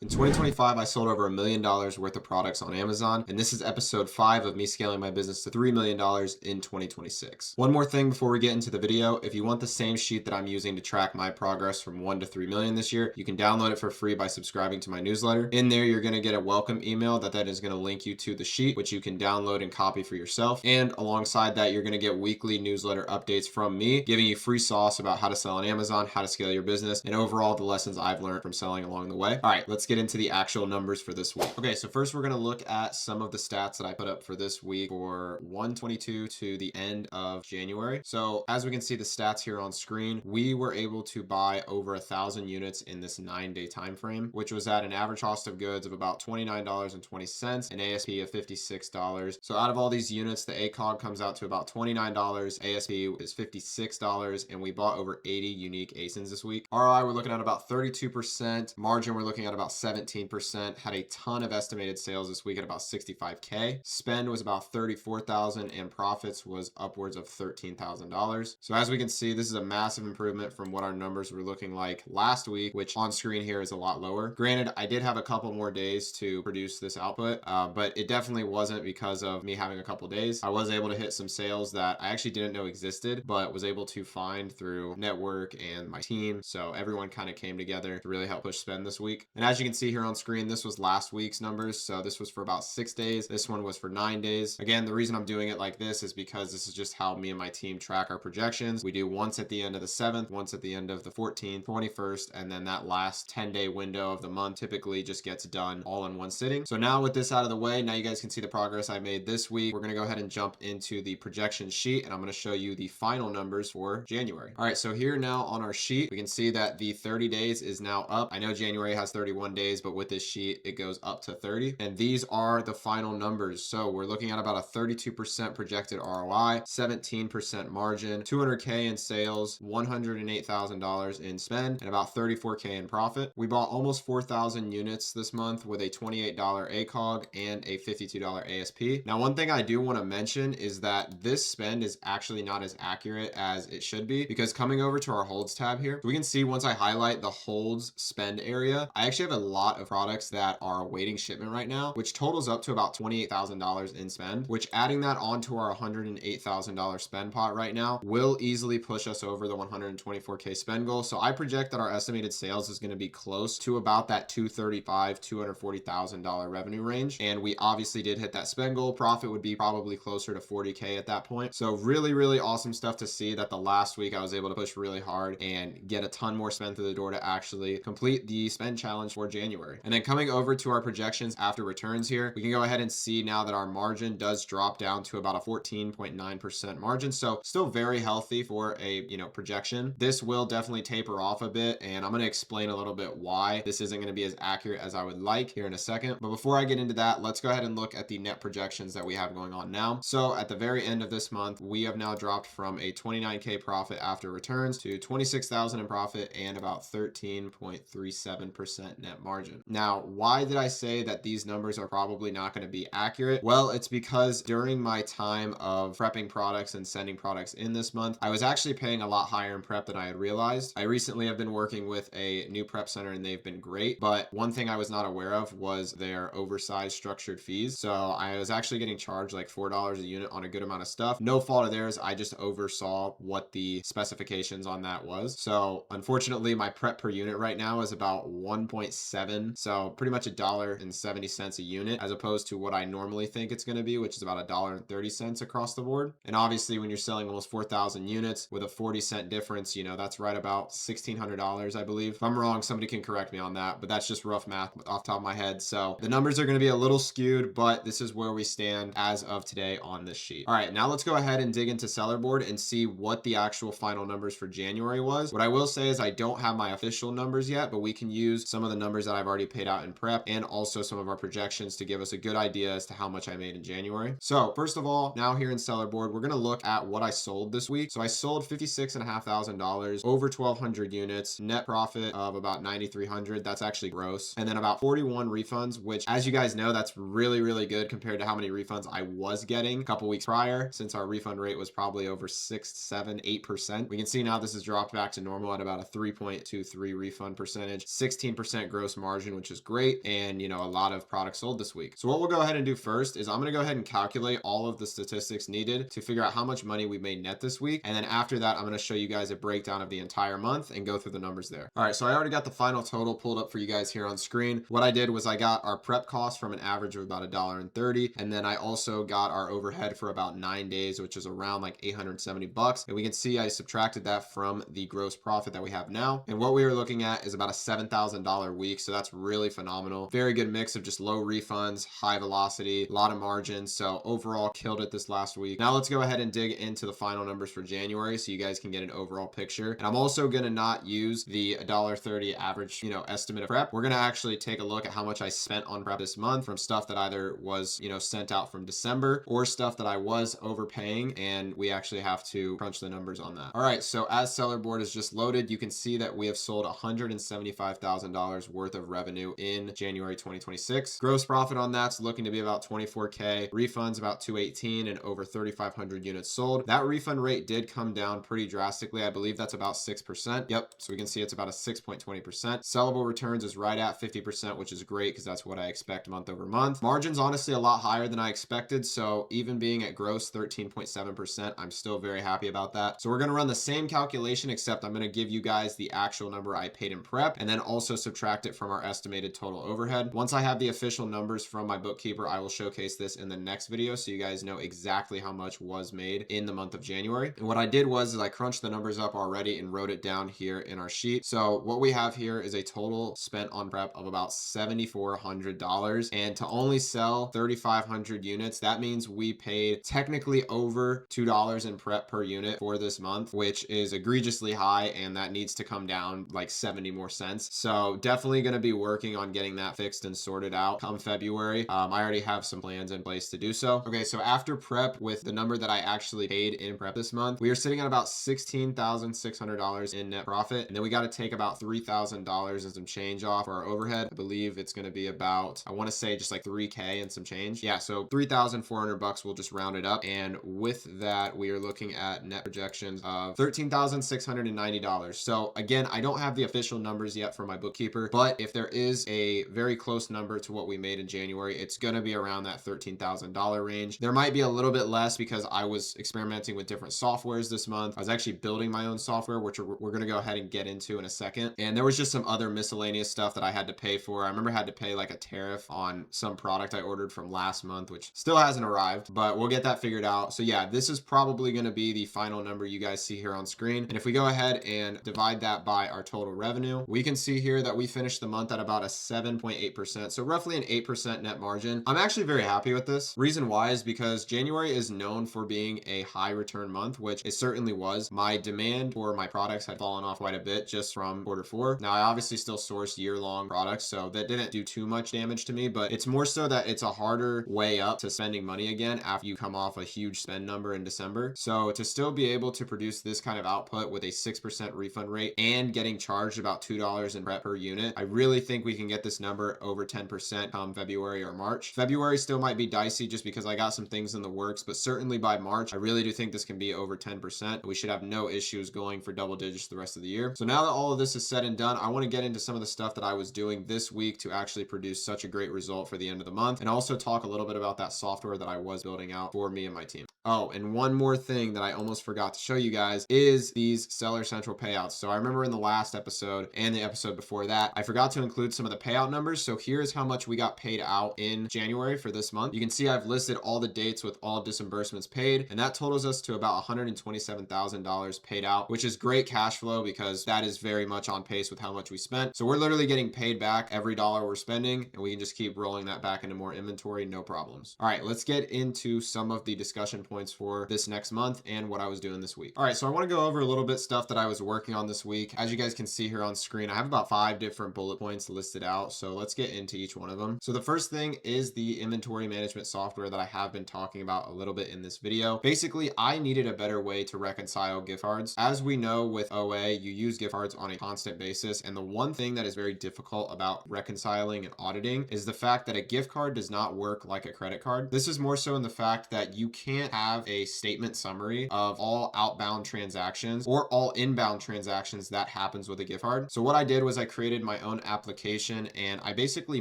In 2025, I sold over $1 million worth of products on Amazon, and this is episode 5 of me scaling my business to $3 million in 2026. One more thing before we get into the video, if you want the same sheet that I'm using to track my progress from 1 to 3 million this year, you can download it for free by subscribing to my newsletter. In there, you're going to get a welcome email that is going to link you to the sheet, which you can download and copy for yourself. And alongside that, you're going to get weekly newsletter updates from me, giving you free sauce about how to sell on Amazon, how to scale your business, and overall the lessons I've learned from selling along the way. All right, let's get into the actual numbers for this week. Okay, so first we're going to look at some of the stats that I put up for this week for 1/22 to the end of January. So as we can see the stats here on screen, we were able to buy over 1,000 units in this 9-day time frame, which was at an average cost of goods of about $29.20, an ASP of $56. So out of all these units, the ACOG comes out to about $29, ASP is $56, and we bought over 80 unique ASINs this week. ROI, we're looking at about 32%. Margin, we're looking at about 17%. Had a ton of estimated sales this week at about 65K. Spend was about 34,000 and profits was upwards of $13,000. So as we can see, this is a massive improvement from what our numbers were looking like last week, which on screen here is a lot lower. Granted, I did have a couple more days to produce this output, but it definitely wasn't because of me having a couple days. I was able to hit some sales that I actually didn't know existed, but was able to find through network and my team. So everyone kind of came together to really help push spend this week. And as you can see here on screen, this was last week's numbers. So this was for about 6 days. This one was for 9 days. Again, the reason I'm doing it like this is because this is just how me and my team track our projections. We do once at the end of the 7th, once at the end of the 14th, 21st, and then that last 10-day window of the month typically just gets done all in one sitting. So now with this out of the way, now you guys can see the progress I made this week. We're going to go ahead and jump into the projection sheet, and I'm going to show you the final numbers for January. All right, so here now on our sheet, we can see that the 30 days is now up. I know January has 31 days, but with this sheet, it goes up to 30. And these are the final numbers. So we're looking at about a 32% projected ROI, 17% margin, 200K in sales, $108,000 in spend, and about 34K in profit. We bought almost 4,000 units this month with a $28 ACOG and a $52 ASP. Now, one thing I do want to mention is that this spend is actually not as accurate as it should be, because coming over to our holds tab here, we can see once I highlight the holds spend area, I actually have a lot of products that are awaiting shipment right now, which totals up to about $28,000 in spend, which adding that onto our $108,000 spend pot right now will easily push us over the 124K spend goal. So I project that our estimated sales is going to be close to about that $235,000, $240,000 revenue range. And we obviously did hit that spend goal. Profit would be probably closer to 40K at that point. So really, really awesome stuff to see that the last week I was able to push really hard and get a ton more spend through the door to actually complete the spend challenge for January. And then coming over to our projections after returns here, we can go ahead and see now that our margin does drop down to about a 14.9% margin. So still very healthy for a, projection. This will definitely taper off a bit, and I'm going to explain a little bit why this isn't going to be as accurate as I would like here in a second. But before I get into that, let's go ahead and look at the net projections that we have going on now. So at the very end of this month, we have now dropped from a 29K profit after returns to 26,000 in profit and about 13.37% net margin. Now, why did I say that these numbers are probably not going to be accurate? Well, it's because during my time of prepping products and sending products in this month, I was actually paying a lot higher in prep than I had realized. I recently have been working with a new prep center and they've been great, but one thing I was not aware of was their oversized structured fees. So I was actually getting charged like $4 a unit on a good amount of stuff. No fault of theirs. I just oversaw what the specifications on that was. So unfortunately, my prep per unit right now is about 1.7. So pretty much $1.70 a unit, as opposed to what I normally think it's going to be, which is about $1.30 across the board. And obviously when you're selling almost 4,000 units with a 40-cent difference, that's right about $1,600, I believe. If I'm wrong, somebody can correct me on that, but that's just rough math off the top of my head. So the numbers are going to be a little skewed, but this is where we stand as of today on this sheet. All right, now let's go ahead and dig into Seller Board and see what the actual final numbers for January was. What I will say is I don't have my official numbers yet, but we can use some of the numbers that I've already paid out in prep and also some of our projections to give us a good idea as to how much I made in January. So first of all, now here in Seller Board, we're going to look at what I sold this week. So I sold $56,500, over 1,200 units, net profit of about 9,300. That's actually gross. And then about 41 refunds, which as you guys know, that's really, really good compared to how many refunds I was getting a couple weeks prior, since our refund rate was probably over 6, 7, 8%. We can see now this has dropped back to normal at about a 3.23 refund percentage, 16% gross gross margin, which is great. And, a lot of products sold this week. So what we'll go ahead and do first is I'm going to go ahead and calculate all of the statistics needed to figure out how much money we made net this week. And then after that, I'm going to show you guys a breakdown of the entire month and go through the numbers there. All right, so I already got the final total pulled up for you guys here on screen. What I did was I got our prep cost from an average of about $1.30, and then I also got our overhead for about 9 days, which is around like $870. And we can see I subtracted that from the gross profit that we have now. And what we are looking at is about a $7,000 week. So that's really phenomenal. Very good mix of just low refunds, high velocity, a lot of margin. So overall killed it this last week. Now let's go ahead and dig into the final numbers for January so you guys can get an overall picture. And I'm also going to not use the $1.30 average, estimate of prep. We're going to actually take a look at how much I spent on prep this month from stuff that either was, sent out from December or stuff that I was overpaying, and we actually have to crunch the numbers on that. All right, so as seller board is just loaded, you can see that we have sold $175,000 worth of revenue in January 2026. Gross profit on that's looking to be about 24K. Refunds about 218 and over 3,500 units sold. That refund rate did come down pretty drastically. I believe that's about 6%. Yep, so we can see it's about a 6.20%. Sellable returns is right at 50%, which is great because that's what I expect month over month. Margin's honestly a lot higher than I expected, so even being at gross 13.7%, I'm still very happy about that. So we're going to run the same calculation, except I'm going to give you guys the actual number I paid in prep and then also subtract it from our estimated total overhead. Once I have the official numbers from my bookkeeper, I will showcase this in the next video so you guys know exactly how much was made in the month of January. And what I did was I crunched the numbers up already and wrote it down here in our sheet. So what we have here is a total spent on prep of about $7,400, and to only sell 3,500 units, that means we paid technically over $2 in prep per unit for this month, which is egregiously high, and that needs to come down like 70 more cents. So definitely going to be working on getting that fixed and sorted out come February. I already have some plans in place to do so. Okay, so after prep, with the number that I actually paid in prep this month, we are sitting at about $16,600 in net profit, and then we got to take about $3,000 and some change off for our overhead. I believe it's going to be about, I want to say just like 3K and some change. Yeah, so $3,400, we'll just round it up. And with that, we are looking at net projections of $13,690. So again, I don't have the official numbers yet from my bookkeeper, but if there is a very close number to what we made in January, it's going to be around that $13,000 range. There might be a little bit less because I was experimenting with different softwares this month. I was actually building my own software, which we're going to go ahead and get into in a second. And there was just some other miscellaneous stuff that I had to pay for. I remember I had to pay like a tariff on some product I ordered from last month, which still hasn't arrived, but we'll get that figured out. So yeah, this is probably going to be the final number you guys see here on screen. And if we go ahead and divide that by our total revenue, we can see here that we finished the month at about a 7.8%. So roughly an 8% net margin. I'm actually very happy with this. Reason why is because January is known for being a high return month, which it certainly was. My demand for my products had fallen off quite a bit just from Q4. Now I obviously still sourced year-long products, so that didn't do too much damage to me, but it's more so that it's a harder way up to spending money again after you come off a huge spend number in December. So to still be able to produce this kind of output with a 6% refund rate and getting charged about $2 in prep per unit, I really think we can get this number over 10% come February or March. February still might be dicey just because I got some things in the works, but certainly by March, I really do think this can be over 10%. We should have no issues going for double digits the rest of the year. So now that all of this is said and done, I want to get into some of the stuff that I was doing this week to actually produce such a great result for the end of the month, and also talk a little bit about that software that I was building out for me and my team. Oh, and one more thing that I almost forgot to show you guys is these Seller Central payouts. So I remember in the last episode and the episode before that, I forgot to include some of the payout numbers. So here's how much we got paid out in January for this month. You can see I've listed all the dates with all disbursements paid, and that totals us to about $127,000 paid out, which is great cash flow because that is very much on pace with how much we spent. So we're literally getting paid back every dollar we're spending, and we can just keep rolling that back into more inventory, no problems. All right, let's get into some of the discussion points for this next month and what I was doing this week. All right, so I want to go over a little bit stuff that I was working on this week. As you guys can see here on screen, I have about 5 different bullet points listed out. So let's get into each one of them. So the first thing is the inventory management software that I have been talking about a little bit in this video. Basically, I needed a better way to reconcile gift cards. As we know with OA, you use gift cards on a constant basis. And the one thing that is very difficult about reconciling and auditing is the fact that a gift card does not work like a credit card. This is more so in the fact that you can't have a statement summary of all outbound transactions or all inbound transactions that happens with a gift card. So what I did was I created my own one application, and I basically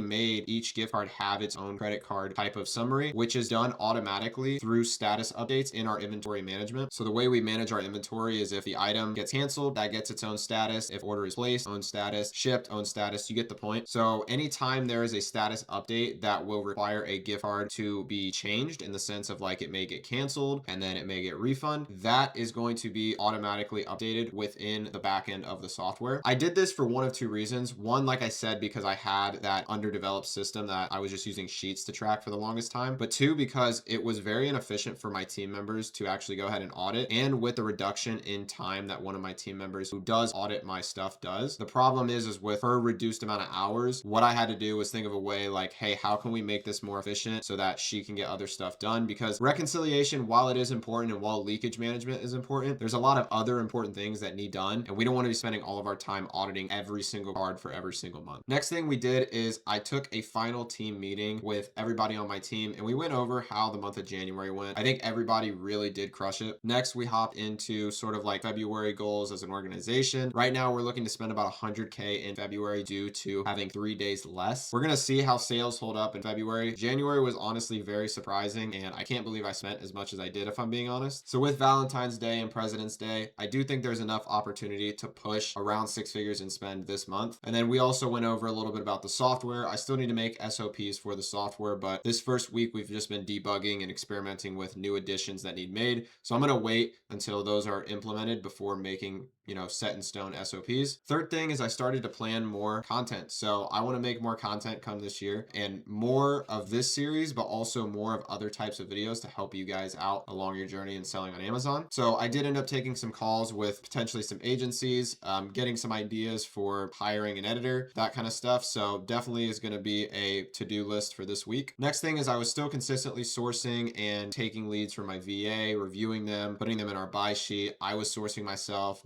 made each gift card have its own credit card type of summary, which is done automatically through status updates in our inventory management. So the way we manage our inventory is if the item gets canceled, that gets its own status. If order is placed, own status, shipped, own status, you get the point. So anytime there is a status update that will require a gift card to be changed in the sense of like it may get canceled and then it may get refund, that is going to be automatically updated within the back end of the software. I did this for one of two reasons. One, like I said, because I had that underdeveloped system that I was just using sheets to track for the longest time. But two, because it was very inefficient for my team members to actually go ahead and audit. And with the reduction in time that one of my team members who does audit my stuff does, the problem is with her reduced amount of hours, what I had to do was think of a way like, hey, how can we make this more efficient so that she can get other stuff done? Because reconciliation, while it is important and while leakage management is important, there's a lot of other important things that need done, and we don't want to be spending all of our time auditing every single card for every single month. Next thing we did is I took a final team meeting with everybody on my team, and we went over how the month of January went. I think everybody really did crush it. Next, we hopped into sort of like February goals as an organization. Right now, we're looking to spend about 100K in February due to having 3 days less. We're going to see how sales hold up in February. January was honestly very surprising, and I can't believe I spent as much as I did, if I'm being honest. So with Valentine's Day and President's Day, I do think there's enough opportunity to push around 6 figures in spend this month. And then we also went over a little bit about the software. I still need to make SOPs for the software, but this first week we've just been debugging and experimenting with new additions that need made. So I'm going to wait until those are implemented before making, set in stone SOPs. Third thing is I started to plan more content. So I want to make more content come this year, and more of this series, but also more of other types of videos to help you guys out along your journey in selling on Amazon. So I did end up taking some calls with potentially some agencies, getting some ideas for hiring an editor, that kind of stuff. So definitely is going to be a to-do list for this week. Next thing is I was still consistently sourcing and taking leads from my VA, reviewing them, putting them in our buy sheet. I was sourcing myself,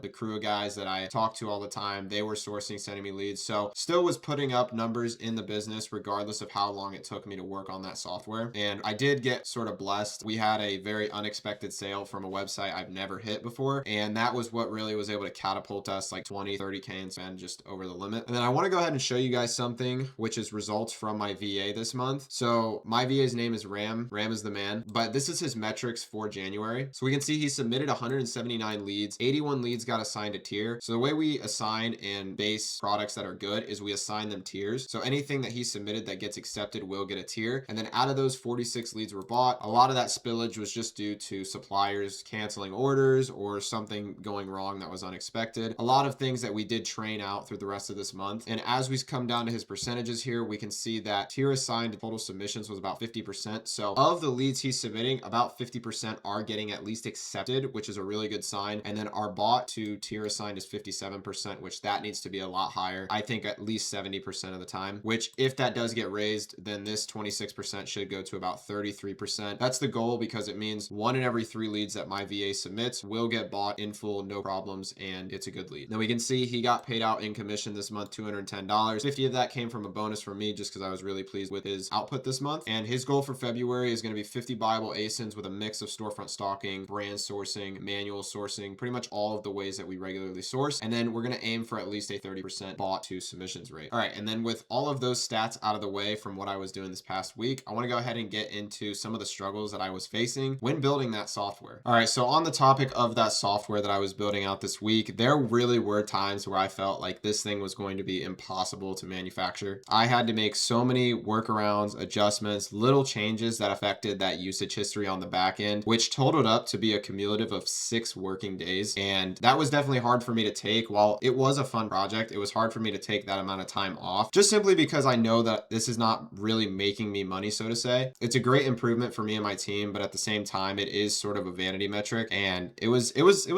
the crew of guys that I talk to all the time, they were sourcing, sending me leads. So still was putting up numbers in the business regardless of how long it took me to work on that software. And I did get sort of blessed. We had a very unexpected sale from a website I've never hit before. And that was what really was able to catapult us like 20, 30K in spend just over the limit. And then I want to go ahead and show you guys something, which is results from my VA this month. So my VA's name is Ram. Ram is the man, but this is his metrics for January. So we can see he submitted 179 leads, 81 leads got assigned a tier. So the way we assign and base products that are good is we assign them tiers. So anything that he submitted that gets accepted will get a tier. And then out of those 46 leads were bought. A lot of that spillage was just due to suppliers canceling orders or something going wrong that was unexpected. A lot of things that we did train out through the rest of this month. And as we come down to his percentages here, we can see that tier assigned to total submissions was about 50%. So of the leads he's submitting, about 50% are getting at least accepted, which is a really good sign. And then our bought to tier assigned is 57%, which that needs to be a lot higher. I think at least 70% of the time, which if that does get raised, then this 26% should go to about 33%. That's the goal, because it means 1 in every 3 leads that my VA submits will get bought in full, no problems, and it's a good lead. Now we can see he got paid out in commission this month, $210. 50 of that came from a bonus from me just because I was really pleased with his output this month. And his goal for February is going to be 50 buyable ASINs with a mix of storefront stocking, brand sourcing, manual sourcing, pretty much all of the ways that we regularly source. And then we're going to aim for at least a 30% bought to submissions rate. All right. And then with all of those stats out of the way from what I was doing this past week, I want to go ahead and get into some of the struggles that I was facing when building that software. All right. So on the topic of that software that I was building out this week, there really were times where I felt like this thing was going to be impossible to manufacture. I had to make so many workarounds, adjustments, little changes that affected that usage history on the back end, which totaled up to be a cumulative of 6 working days. And that was definitely hard for me to take. While it was a fun project, it was hard for me to take that amount of time off, just simply because I know that this is not really making me money, so to say. It's a great improvement for me and my team, but at the same time, it is sort of a vanity metric, and it was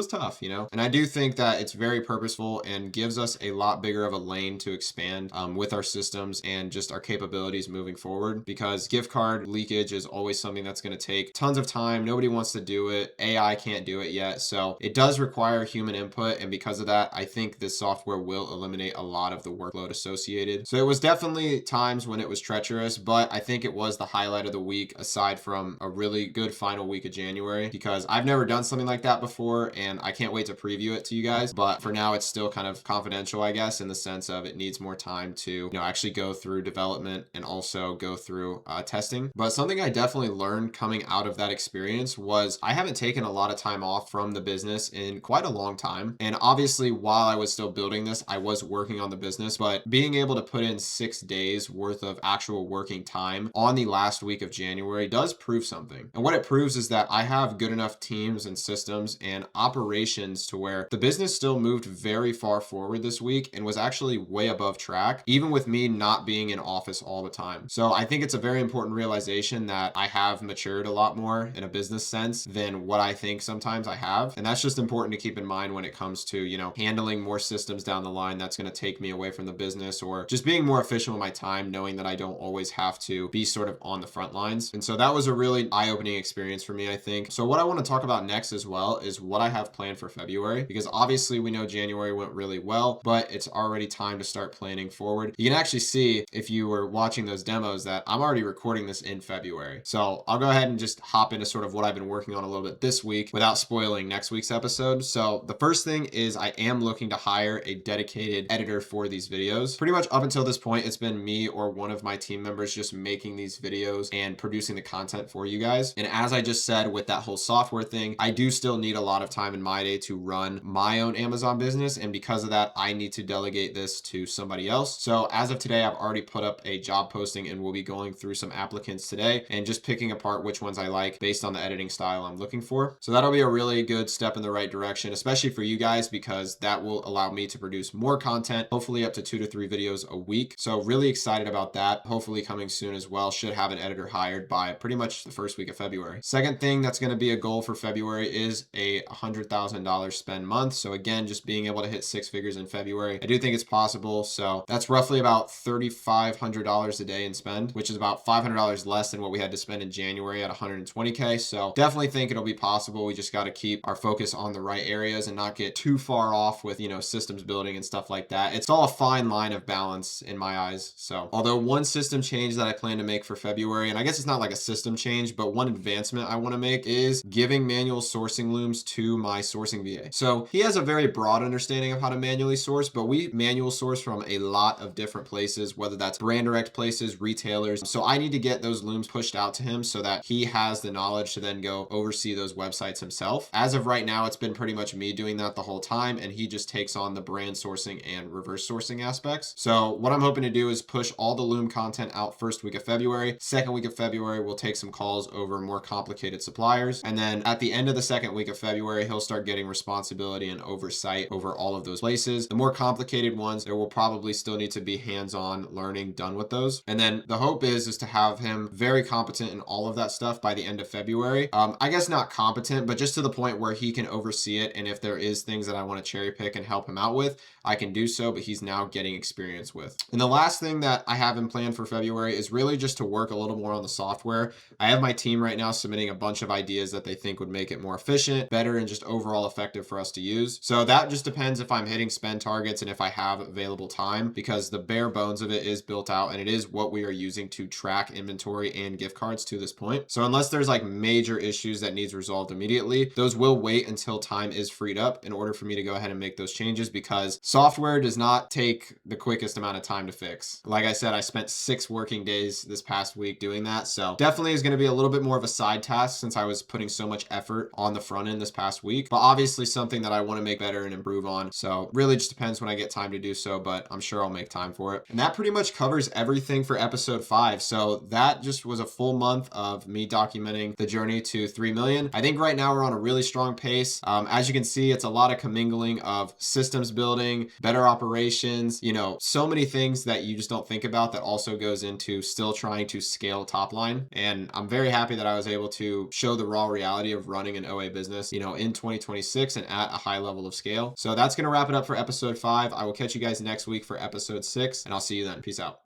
tough, And I do think that it's very purposeful and gives us a lot bigger of a lane to expand with our systems and just our capabilities moving forward, because gift card leakage is always something that's going to take tons of time. Nobody wants to do it. AI can't do it yet. So it does require human input. And because of that, I think this software will eliminate a lot of the workload associated. So it was definitely times when it was treacherous, but I think it was the highlight of the week, aside from a really good final week of January, because I've never done something like that before and I can't wait to preview it to you guys. But for now, it's still kind of confidential, I guess, in the sense of it needs more time to, actually go through development and also go through testing. But something I definitely learned coming out of that experience was I haven't taken a lot of time off from the business in quite a long time. And obviously, while I was still building this, I was working on the business, but being able to put in 6 days worth of actual working time on the last week of January does prove something. And what it proves is that I have good enough teams and systems and operations to where the business still moved very far forward this week and was actually way above track, even with me not being in office all the time. So I think it's a very important realization that I have matured a lot more in a business sense than what I think sometimes I have. And that's just important to keep in mind when it comes to, handling more systems down the line that's going to take me away from the business, or just being more efficient with my time, knowing that I don't always have to be sort of on the front lines. And so that was a really eye-opening experience for me, I think. So what I want to talk about next as well is what I have planned for February, because obviously we know January went really well, but it's already time to start planning forward. You can actually see, if you were watching those demos, that I'm already recording this in February. So I'll go ahead and just hop into sort of what I've been working on a little bit this week without spoiling next week's episode. So the first thing is I am looking to hire a dedicated editor for these videos. Pretty much up until this point, it's been me or one of my team members just making these videos and producing the content for you guys. And as I just said, with that whole software thing, I do still need a lot of time in my day to run my own Amazon business. And because of that, I need to delegate this to somebody else. So as of today, I've already put up a job posting and we'll be going through some applicants today and just picking apart which ones I like based on the editing style I'm looking for. So that'll be a really good step in the right direction, especially for you guys, because that will allow me to produce more content, hopefully up to 2 to 3 videos a week. So really excited about that. Hopefully coming soon as well. Should have an editor hired by pretty much the first week of February. Second thing that's going to be a goal for February is a $100,000 spend month. So again, just being able to hit 6 figures in February, I do think it's possible. So that's roughly about $3,500 a day in spend, which is about $500 less than what we had to spend in January at 120K. So definitely think it'll be possible. We just got to keep our focus on the right areas and not get too far off with, systems building and stuff like that. It's all a fine line of balance in my eyes. So although one system change that I plan to make for February, and I guess it's not like a system change, but one advancement I want to make is giving manual sourcing looms to my sourcing VA. So he has a very broad understanding of how to manually source, but we manual source from a lot of different places, whether that's brand direct places, retailers. So I need to get those looms pushed out to him so that he has the knowledge to then go oversee those websites himself. As of right now, it's been pretty much me doing that the whole time, and he just takes on the brand sourcing and reverse sourcing aspects. So what I'm hoping to do is push all the loom content out first week of February. Second week of February, we'll take some calls over more complicated suppliers. And then at the end of the second week of February, he'll start getting responsibility and oversight over all of those places. The more complicated ones, there will probably still need to be hands-on learning done with those. And then the hope is to have him very competent in all of that stuff by the end of February. I guess not competent, but just to the point where he can oversee it. And if there is things that I want to cherry pick and help him out with, I can do so, but he's now getting experience with. And the last thing that I have in plan for February is really just to work a little more on the software. I have my team right now submitting a bunch of ideas that they think would make it more efficient, better, and just overall effective for us to use. So that just depends if I'm hitting spend targets and if I have available time, because the bare bones of it is built out and it is what we are using to track inventory and gift cards to this point. So unless there's like major issues that needs resolved immediately, those will wait until time is freed up in order for me to go ahead and make those changes, because software does not take the quickest amount of time to fix. Like I said, I spent 6 working days this past week doing that. So definitely is going to be a little bit more of a side task since I was putting so much effort on the front end this past week, but obviously something that I want to make better and improve on. So really just depends when I get time to do so, but I'm sure I'll make time for it. And that pretty much covers everything for episode 5. So that just was a full month of me documenting the journey to 3 million. I think right now we're on a really strong pace. As you can see, it's a lot of commingling of systems building, better operations, so many things that you just don't think about that also goes into still trying to scale top line. And I'm very happy that I was able to show the raw reality of running an OA business, in 2026 and at a high level of scale. So that's going to wrap it up for episode 5. I will catch you guys next week for episode 6, and I'll see you then. Peace out.